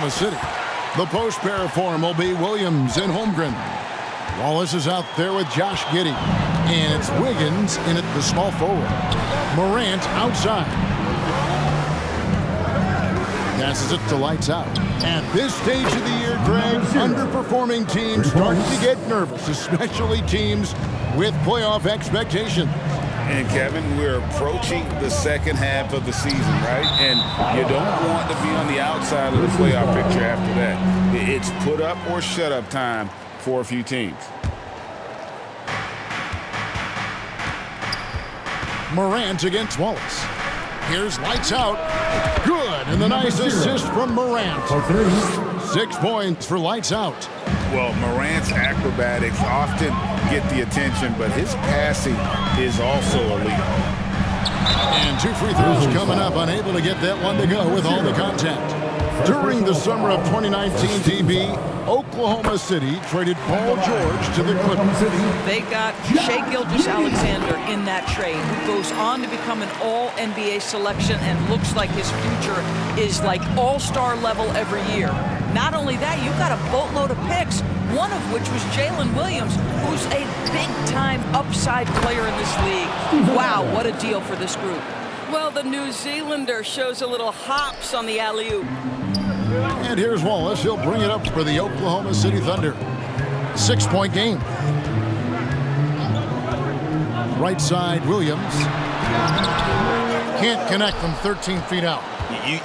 Oklahoma City. The post pair for him will be Williams and Holmgren. Wallace is out there with Josh Giddey. And it's Wiggins in at the small forward. Morant outside. Passes it to lights out. At this stage of the year, Greg, underperforming teams starting to get nervous, especially teams with playoff expectations. And, Kevin, we're approaching the second half of the season, right? And you don't want to be on the outside of the playoff picture after that. It's put up or shut up time for a few teams. Morant against Wallace. Here's lights out. Good. And the nice assist from Morant. 6 points for lights out. Well, Morant's acrobatics often get the attention, but his passing is also elite. And 2 free throws coming up. Unable to get that one to go with all the contact. During the summer of 2019, DB, Oklahoma City traded Paul George to the Clippers. They got Shai Gilgeous-Alexander in that trade, who goes on to become an all-NBA selection and looks like his future is like all-star level every year. Not only that, you've got a boatload of picks, one of which was Jalen Williams, who's a big-time upside player in this league. Wow, what a deal for this group. Well, the New Zealander shows a little hops on the alley-oop. And here's Wallace. He'll bring it up for the Oklahoma City Thunder. 6-point game. Right side, Williams. Can't connect from 13 feet out.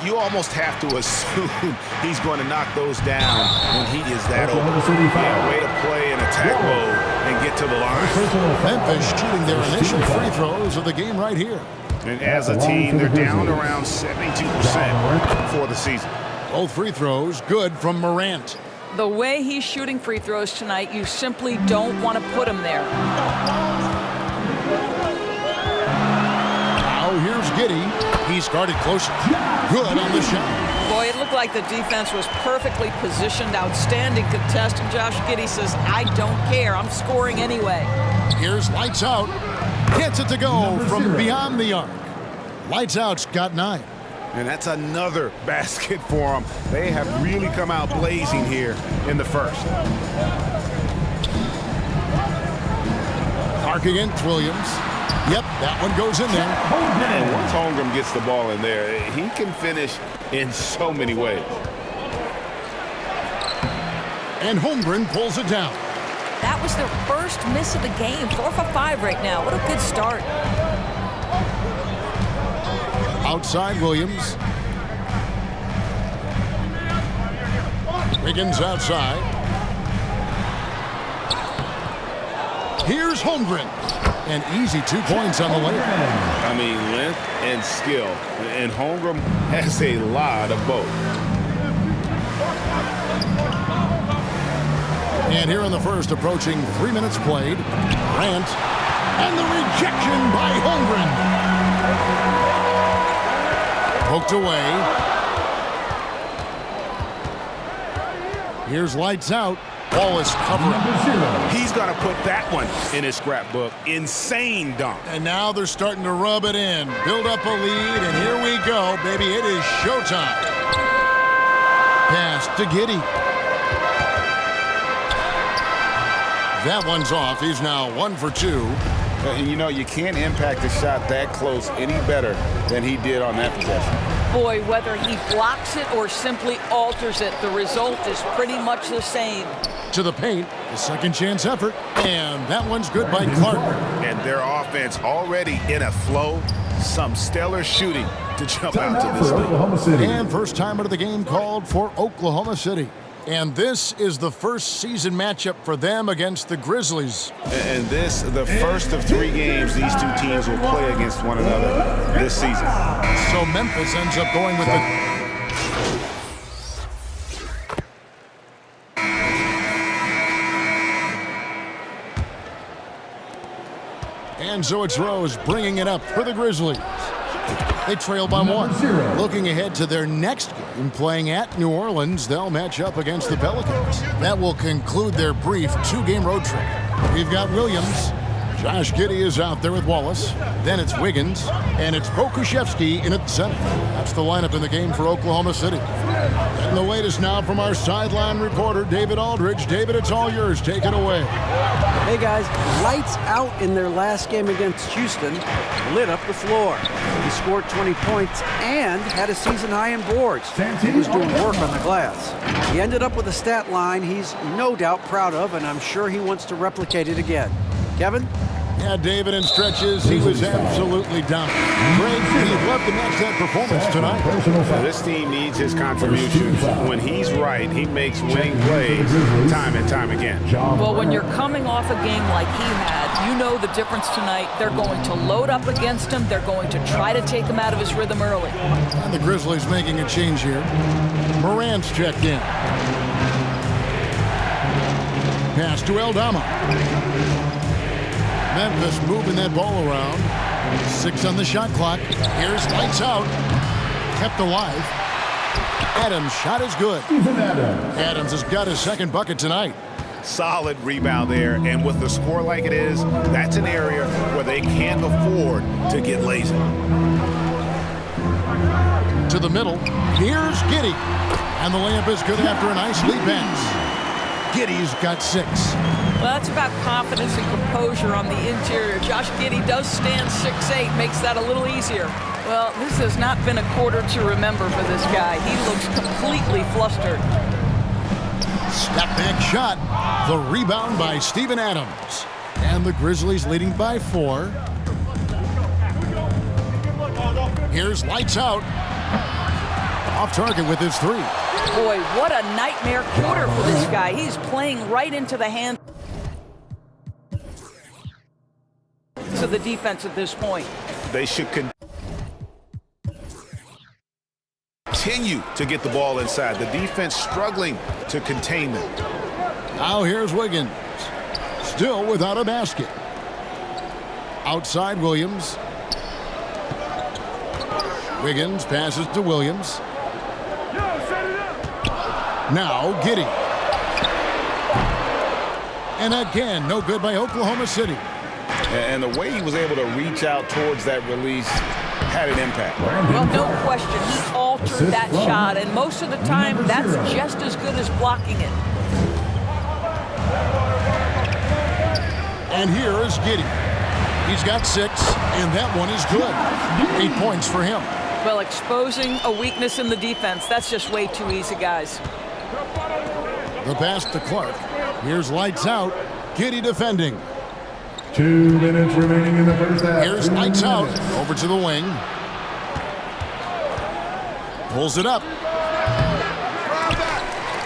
You almost have to assume he's going to knock those down when he is that open. Yeah, way to play in attack mode and get to the line. Memphis shooting their initial free throws of the game right here. And as a team, they're down around 72% for the season. Both free throws good from Morant. The way he's shooting free throws tonight, you simply don't want to put him there. Now here's Giddey. He's guarded closer. Good on the shot. Boy, it looked like the defense was perfectly positioned. Outstanding contest. And Josh Giddey says, I don't care. I'm scoring anyway. Here's lights out. Gets it to go from beyond the arc. Lights out's got 9. And that's another basket for them. They have really come out blazing here in the first. Clark against Williams. Yep, that one goes in there. And once Holmgren gets the ball in there, he can finish in so many ways. And Holmgren pulls it down. That was their first miss of the game. 4 for 5 right now. What a good start. Outside Williams. Wiggins outside. Here's Holmgren. An easy 2 points on the layup. I mean, length and skill. And Holmgren has a lot of both. And here in the first, approaching 3 minutes played. Grant. And the rejection by Holmgren. Poked away. Here's lights out. Wallace covering. He's going to put that one in his scrapbook. Insane dunk. And now they're starting to rub it in. Build up a lead, and here we go, baby. It is showtime. Pass to Giddey. That one's off. He's now 1 for 2. You know, you can't impact a shot that close any better than he did on that possession. Boy, whether he blocks it or simply alters it, the result is pretty much the same. To the paint, the second chance effort, and that one's good by Clark. And their offense already in a flow. Some stellar shooting to jump out to this lead. And first time out of the game called for Oklahoma City. And this is the first season matchup for them against the Grizzlies. And this, the first of 3 games these two teams will play against one another this season. So Memphis ends up going with the... And so it's Rose bringing it up for the Grizzlies. They trail by 1. Looking ahead to their next game, playing at New Orleans, they'll match up against the Pelicans. That will conclude their brief 2-game road trip. We've got Williams. Josh Giddey is out there with Wallace. Then it's Wiggins. And it's Pokusevski in at center. That's the lineup in the game for Oklahoma City. And the latest now from our sideline reporter, David Aldridge. David, it's all yours. Take it away. Hey, guys. Lights out in their last game against Houston. Lit up the floor. He scored 20 points and had a season high in boards. He was doing work on the glass. He ended up with a stat line he's no doubt proud of, and I'm sure he wants to replicate it again. Kevin? Yeah, David, in stretches, he was absolutely dominant. Greg, he'd love to match that performance tonight. Well, this team needs his contributions. When he's right, he makes winning plays time and time again. Well, when you're coming off a game like he had, you know the difference tonight. They're going to load up against him. They're going to try to take him out of his rhythm early. And the Grizzlies making a change here. Morant's checked in. Pass to Aldama. Memphis moving that ball around. 6 on the shot clock. Here's lights out. Kept alive. Adams' shot is good. Adams has got his second bucket tonight. Solid rebound there, and with the score like it is, that's an area where they can't afford to get lazy. To the middle. Here's Giddey. And the layup is good after a nice lead pass. Giddey's got 6. Well, that's about confidence and composure on the interior. Josh Giddey does stand 6'8", makes that a little easier. Well, this has not been a quarter to remember for this guy. He looks completely flustered. Step back shot. The rebound by Steven Adams. And the Grizzlies leading by 4. Here's lights out. Off target with his 3. Boy, what a nightmare quarter for this guy. He's playing right into the hands of the defense at this point. They should continue to get the ball inside. The defense struggling to contain them. Now here's Wiggins. Still without a basket. Outside Williams. Wiggins passes to Williams. Now Giddey. And again, no good by Oklahoma City. And the way he was able to reach out towards that release had an impact. Well, no question. He altered that shot, and most of the time, that's just as good as blocking it. And here is Giddey. He's got 6, and that one is good. 8 points for him. Well, exposing a weakness in the defense, that's just way too easy, guys. The pass to Clark. Here's lights out. Giddey defending. 2 minutes remaining in the first half. Here's lights out. Over to the wing. Pulls it up.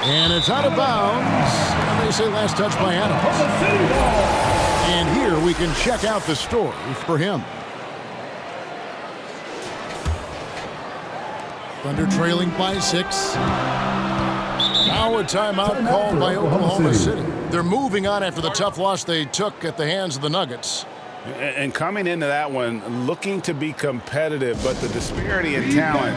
And it's out of bounds. And they say last touch by Adams. And here we can check out the story for him. Thunder trailing by 6. Now a timeout called by Oklahoma City. They're moving on after the tough loss they took at the hands of the Nuggets. And coming into that one, looking to be competitive, but the disparity in talent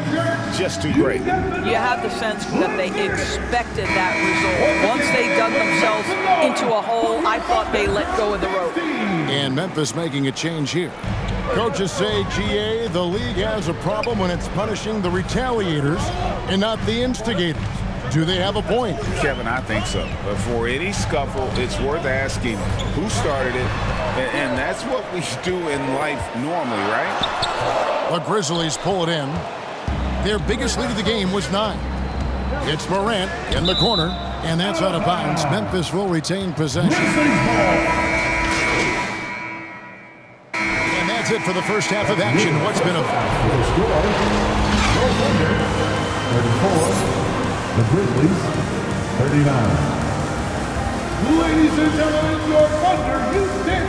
just too great. You have the sense that they expected that result. Once they dug themselves into a hole, I thought they let go of the rope. And Memphis making a change here. Coaches say, GA, the league has a problem when it's punishing the retaliators and not the instigators. Do they have a point? Kevin, I think so. But for any scuffle, it's worth asking who started it, and that's what we do in life normally, right? The Grizzlies pull it in. Their biggest lead of the game was 9. It's Morant in the corner, and that's out of bounds. Memphis will retain possession. And that's it for the first half of action. What's been a... 34. The Grizzlies, 39. Ladies and gentlemen, your Thunder Houston.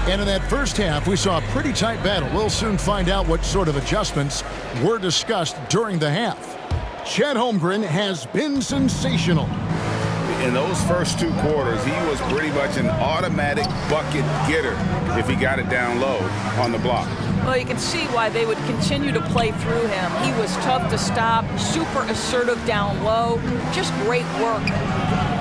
And in that first half, we saw a pretty tight battle. We'll soon find out what sort of adjustments were discussed during the half. Chet Holmgren has been sensational. In those first 2 quarters, he was pretty much an automatic bucket getter if he got it down low on the block. Well, you can see why they would continue to play through him. He was tough to stop, super assertive down low, just great work.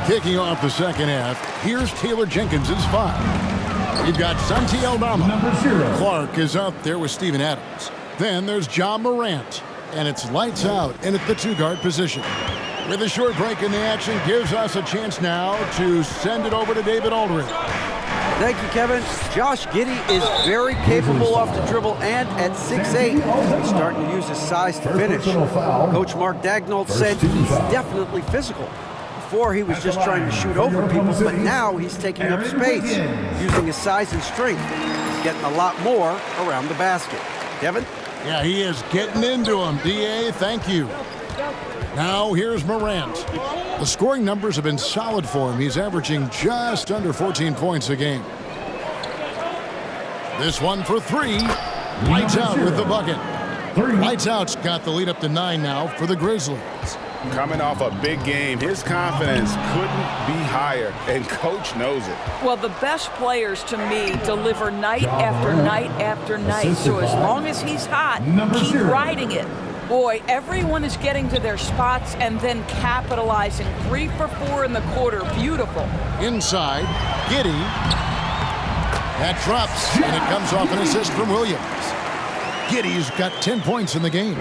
Kicking off the second half, here's Taylor Jenkins' 5. You've got Santi Aldama. Number 0. Clark is out there with Steven Adams. Then there's John Morant. And it's lights out in at the 2-guard position. With a short break in the action, gives us a chance now to send it over to David Aldridge. Thank you, Kevin. Josh Giddey is very capable off the dribble, and at 6'8", he's starting to use his size to finish. Coach Mark Dagnall said he's definitely physical. Before, he was just trying to shoot over people, but now he's taking up space, using his size and strength. He's getting a lot more around the basket. Kevin? Yeah, he is getting into him. D.A., thank you. Now here's Morant. The scoring numbers have been solid for him. He's averaging just under 14 points a game. This one for 3. Lights out with the bucket. Lights out's got the lead up to 9 now for the Grizzlies. Coming off a big game, his confidence couldn't be higher, and Coach knows it. Well, the best players, to me, deliver night after night after night. So as long as he's hot, keep riding it. Boy, everyone is getting to their spots and then capitalizing. 3 for 4 in the quarter. Beautiful. Inside, Giddey. That drops, and it comes off an assist from Williams. Giddey's got 10 points in the game.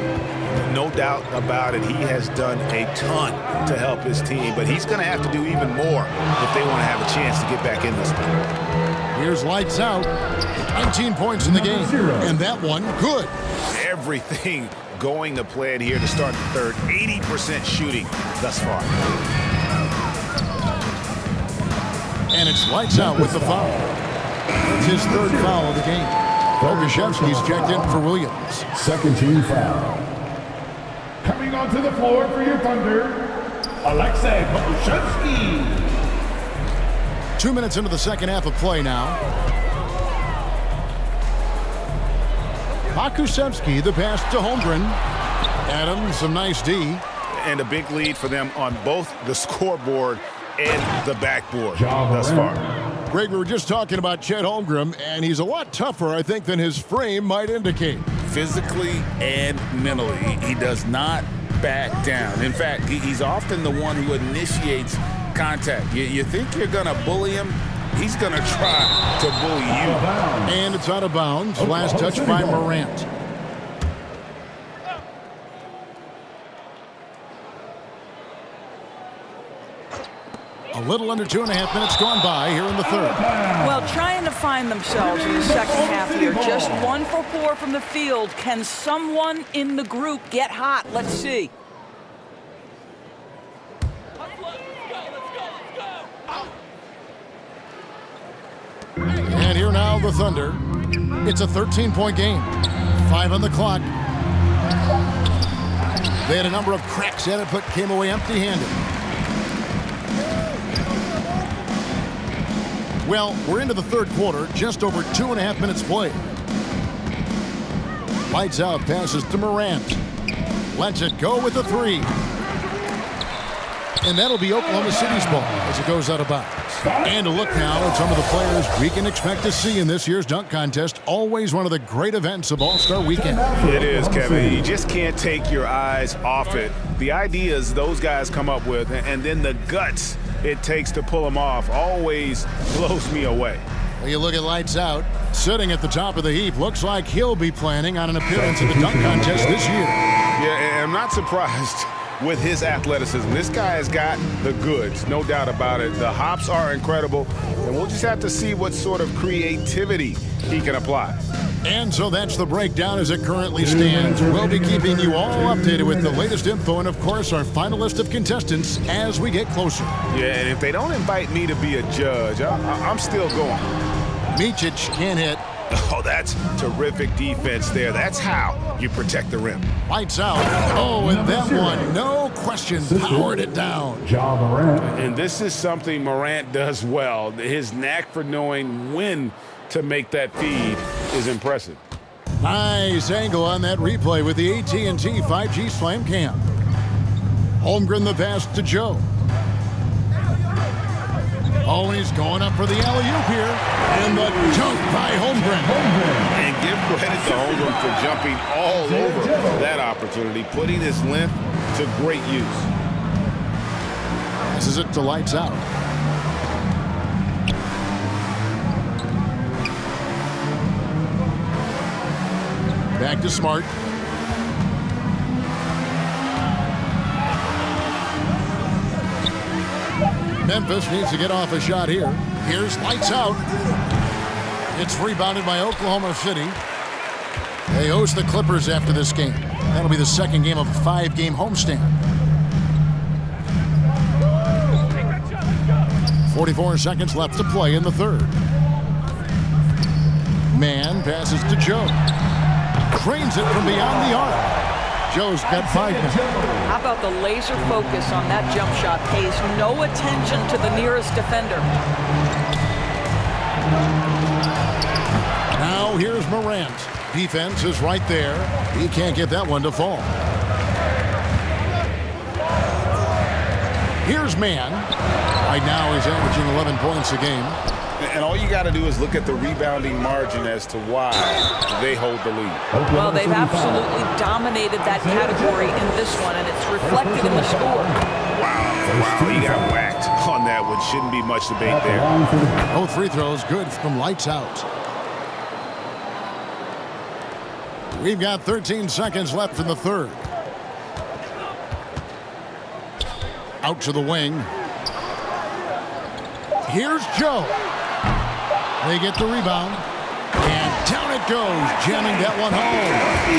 No doubt about it. He has done a ton to help his team, but he's going to have to do even more if they want to have a chance to get back in this one. Here's lights out. 19 points in the game, and that one good. Everything going to plan here to start the third. 80% shooting thus far. And it's lights out with the foul. It's his 3rd foul of the game. Okashevsky's checked in for Williams. Second team foul. Coming onto the floor for your Thunder, Alexei Pokusevski. 2 minutes into the second half of play now. Pokusevski, the pass to Holmgren. Adams, some nice D. And a big lead for them on both the scoreboard and the backboard thus far. Greg, we were just talking about Chet Holmgren, and he's a lot tougher, I think, than his frame might indicate. Physically and mentally, he does not back down. In fact, he's often the one who initiates contact. You think you're going to bully him, he's going to try to bully you. And it's out of bounds. Last touch by Morant. A little under 2.5 minutes gone by here in the third. Well, trying to find themselves in the second half here. Just 1 for 4 from the field. Can someone in the group get hot? Let's see. And here now the Thunder. It's a 13-point game. 5 on the clock. They had a number of cracks at it, but came away empty-handed. Well, we're into the third quarter, just over 2.5 minutes played. Lights out, passes to Morant. Lets it go with the 3. And that'll be Oklahoma City's ball as it goes out of bounds. And a look now at some of the players we can expect to see in this year's dunk contest. Always one of the great events of All-Star Weekend. It is, Kevin. You just can't take your eyes off it. The ideas those guys come up with, and then the guts it takes to pull them off, always blows me away. Well, you look at lights out, sitting at the top of the heap. Looks like he'll be planning on an appearance in the dunk contest this year. Yeah, and I'm not surprised with his athleticism. This guy has got the goods, no doubt about it. The hops are incredible, and we'll just have to see what sort of creativity he can apply. And so that's the breakdown as it currently stands. We'll be keeping you all updated with the latest info and, of course, our final list of contestants as we get closer. Yeah, and if they don't invite me to be a judge, I'm still going. Micic can't hit. Oh, that's terrific defense there. That's how you protect the rim. Lights out. Oh, and that one, no question, powered it down. Ja Morant. And this is something Morant does well. His knack for knowing when to make that feed is impressive. Nice angle on that replay with the AT&T 5G Slam Cam. Holmgren the pass to Joe. Oh, and he's going up for the alley-oop here. And the jump by Holmgren. And give credit to Holmgren for jumping all over that opportunity, putting his length to great use. Passes it to lights out. Back to Smart. Memphis needs to get off a shot here. Here's lights out. It's rebounded by Oklahoma City. They host the Clippers after this game. That'll be the second game of a 5-game homestand. 44 seconds left to play in the third. Mann passes to Joe. Trains it from beyond the arc. Joe's got 5 minutes. How about the laser focus on that jump shot? Pays no attention to the nearest defender. Now here's Morant. Defense is right there. He can't get that one to fall. Here's Mann. Right now he's averaging 11 points a game. And all you got to do is look at the rebounding margin as to why they hold the lead. Well, they've absolutely dominated that category in this one, and it's reflected in the score. Wow, he got whacked on that one. Shouldn't be much debate there. Both free throws good from lights out. We've got 13 seconds left in the third. Out to the wing. Here's Joe. They get the rebound. And down it goes, jamming that one home.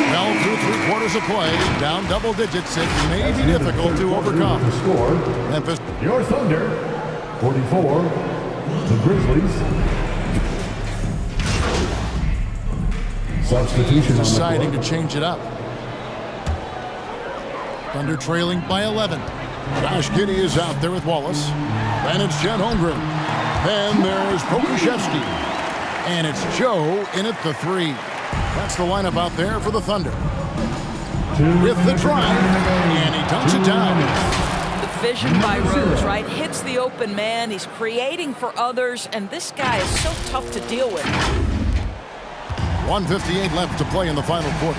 Well, through 3/4 of play, down double digits. It may be difficult to overcome. Memphis. Your Thunder, 44. The Grizzlies. Substitution Deciding to change it up. Thunder trailing by 11. Josh Giddey is out there with Wallace. And it's Chet Holmgren. Then there's Pokusevski. And it's Joe in at the 3. That's the lineup out there for the Thunder. With the drive. And he dunks it down. The vision by Rose, right? Hits the open man. He's creating for others. And this guy is so tough to deal with. 1:58 left to play in the final quarter.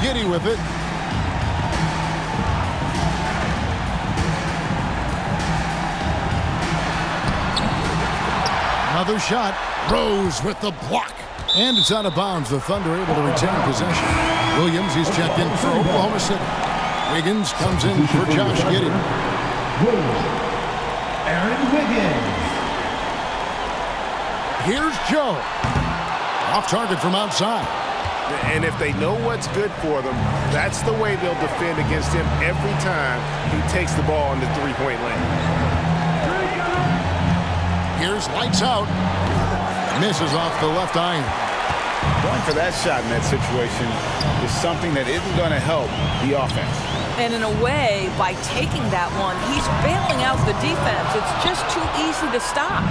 Giddey with it. Another shot. Rose with the block. And it's out of bounds. The Thunder able to retain possession. Williams, he's checked in for Oklahoma City. Wiggins comes in for Josh Giddey. Aaron Wiggins. Here's Joe. Off target from outside. And if they know what's good for them, that's the way they'll defend against him every time he takes the ball in the three-point lane. Here's lights out. Misses off the left iron. Going for that shot in that situation is something that isn't going to help the offense. And in a way, by taking that one, he's bailing out the defense. It's just too easy to stop.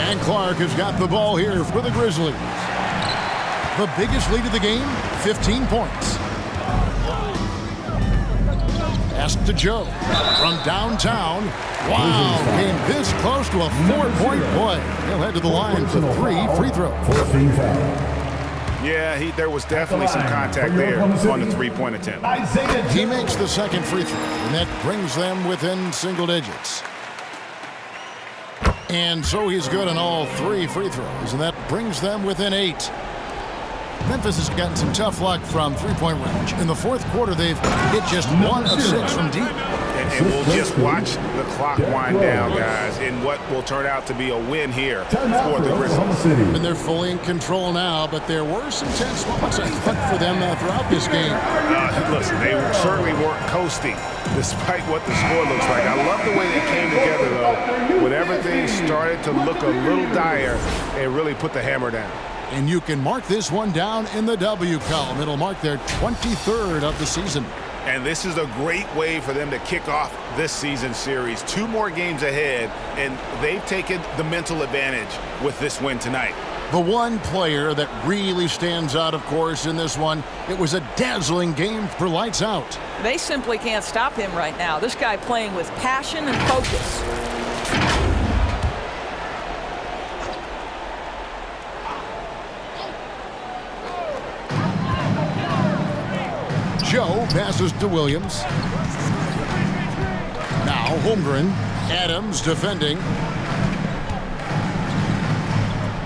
And Clark has got the ball here for the Grizzlies. The biggest lead of the game, 15 points. Pass to Joe from downtown. Wow, came this close to a 4-point play. He'll head to the line for 3 free throws. Yeah, there was definitely some contact there on the three-point attempt. He makes the second free throw, and that brings them within single digits. And so he's good on all 3 free throws, and that brings them within 8. Memphis has gotten some tough luck from three-point range. In the fourth quarter, they've hit just 1 of 6 from deep. And we'll just watch the clock wind down, guys, in what will turn out to be a win here for the Grizzlies. And they're fully in control now, but there were some tense moments, I thought, for them throughout this game. Listen, they certainly weren't coasting, despite what the score looks like. I love the way they came together, though, when everything started to look a little dire and really put the hammer down. And you can mark this one down in the W column. It'll mark their 23rd of the season. And this is a great way for them to kick off this season series. 2 more games ahead, and they've taken the mental advantage with this win tonight. The one player that really stands out, of course, in this one, it was a dazzling game for lights out. They simply can't stop him right now. This guy playing with passion and focus. Joe passes to Williams. Now Holmgren. Adams defending.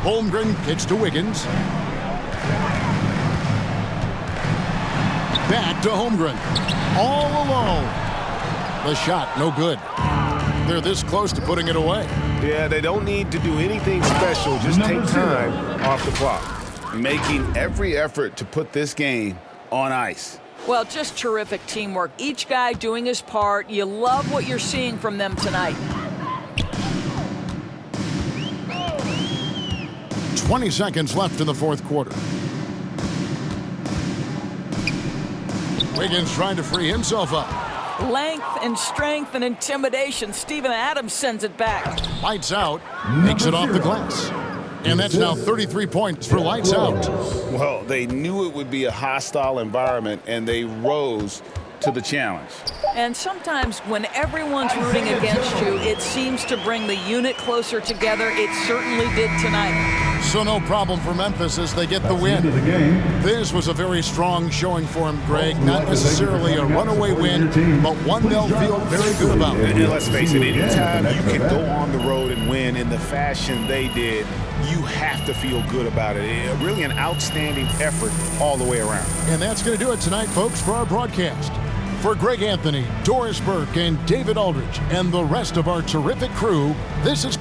Holmgren kicks to Wiggins. Back to Holmgren. All alone. The shot, no good. They're this close to putting it away. Yeah, they don't need to do anything special. Just take time off the clock. Making every effort to put this game on ice. Well, just terrific teamwork. Each guy doing his part. You love what you're seeing from them tonight. 20 seconds left in the fourth quarter. Wiggins trying to free himself up. Length and strength and intimidation. Steven Adams sends it back. Lights out, makes it off the glass. And that's now 33 points for Lights Out. Well, they knew it would be a hostile environment, and they rose to the challenge. And sometimes when everyone's rooting against you, it seems to bring the unit closer together. It certainly did tonight. So no problem for Memphis as they get the win. This was a very strong showing for him, Greg. Not necessarily a runaway win, but one they'll feel very good about. And let's face it, anytime you can go on the road and win in the fashion they did, you have to feel good about it. Really an outstanding effort all the way around. And that's going to do it tonight, folks, for our broadcast. For Greg Anthony, Doris Burke, and David Aldridge, and the rest of our terrific crew, this is...